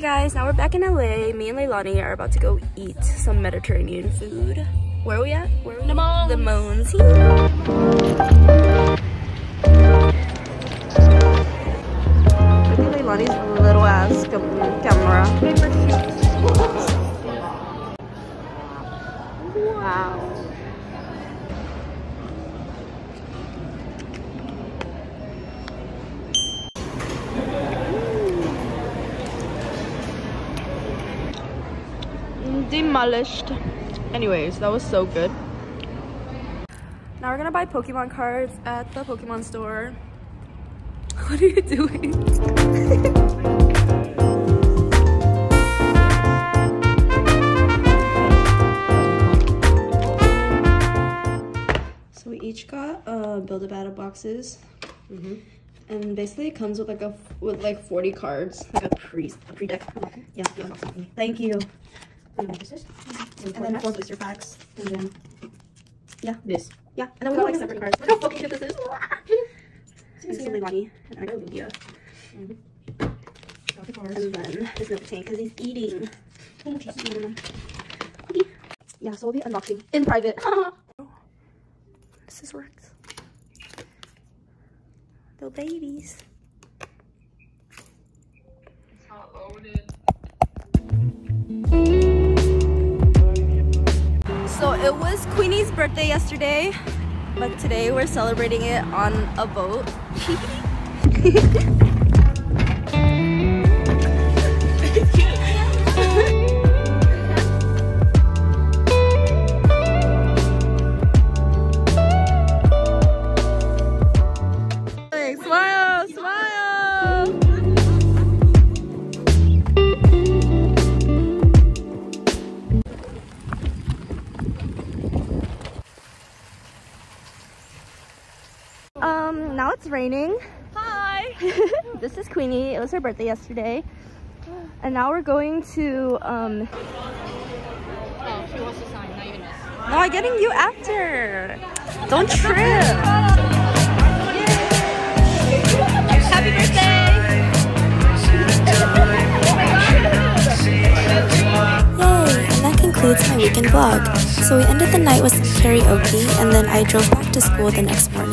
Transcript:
guys, now we're back in LA. Me and Leilani are about to go eat some Mediterranean food. Where are we at? Where are we? The Moans. Look at Leilani's little ass camera. Wow. Demolished. Anyways, that was so good. Now we're gonna buy Pokemon cards at the Pokemon store. What are you doing? So we each got Build-A-Battle boxes. And basically it comes with like 40 cards, like a pre-deck. Yeah, thank you. And then 4 booster packs. And then this. Yeah, and then we got like separate cards. Look how fucking cute this is. This is Leilani and I got Lugia. And then this milk tank because he's eating. Yeah, so we'll be unboxing in private. This is works. Little babies. It's not loaded. So it was Queenie's birthday yesterday, but today we're celebrating it on a boat. Smile, smile! Now it's raining. Hi! This is Queenie. It was her birthday yesterday. And now we're going to Oh, she wants to sign, not even us. No, I'm getting you after. Don't trip. Happy birthday! Yay! And that concludes my weekend vlog. So we ended the night with some karaoke and then I drove back to school the next morning.